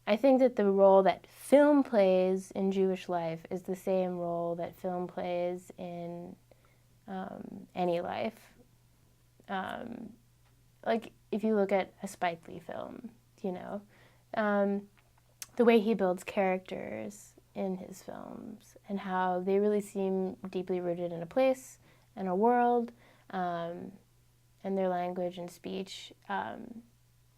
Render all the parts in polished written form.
I think that the role that film plays in Jewish life is the same role that film plays in any life. Um, like if you look at a Spike Lee film, you know, um, the way he builds characters in his films and how they really seem deeply rooted in a place and a world, and their language and speech,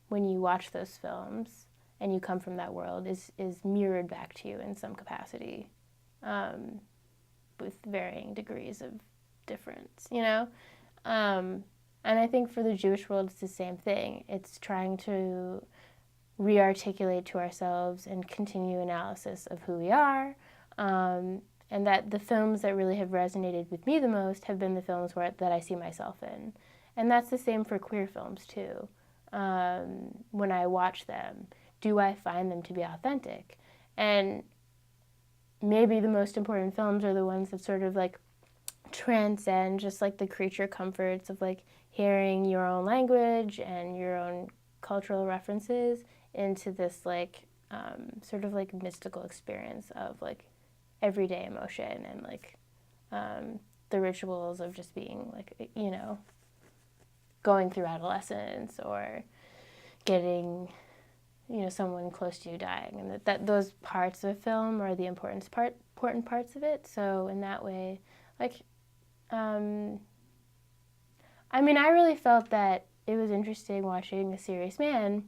when you watch those films and you come from that world, is mirrored back to you in some capacity, um, with varying degrees of difference, you know? And I think for the Jewish world, it's the same thing. It's trying to re-articulate to ourselves and continue analysis of who we are, and that the films that really have resonated with me the most have been the films that I see myself in. And that's the same for queer films too. When I watch them, do I find them to be authentic? And maybe the most important films are the ones that sort of like transcend just like the creature comforts of like hearing your own language and your own cultural references into this like sort of like mystical experience of like everyday emotion and like the rituals of just being like, you know, going through adolescence or getting, you know, someone close to you dying, and that those parts of a film are the important parts of it. So in that way, like, I mean, I really felt that it was interesting watching A Serious Man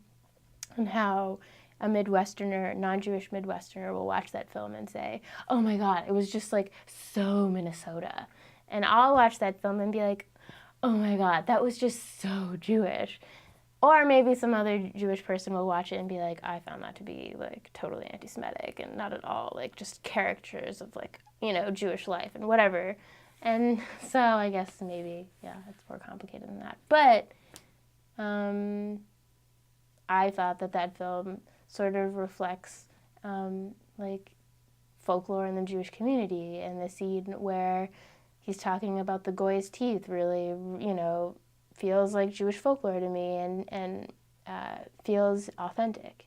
and how a Midwesterner, non-Jewish Midwesterner will watch that film and say, oh my God, it was just like so Minnesota. And I'll watch that film and be like, oh my God, that was just so Jewish. Or maybe some other Jewish person will watch it and be like, I found that to be like totally anti-Semitic and not at all like just caricatures of like, you know, Jewish life and whatever. And so I guess maybe, yeah, it's more complicated than that. But I thought that film sort of reflects like folklore in the Jewish community, and the scene where he's talking about the goy's teeth really, you know, feels like Jewish folklore to me, and feels authentic.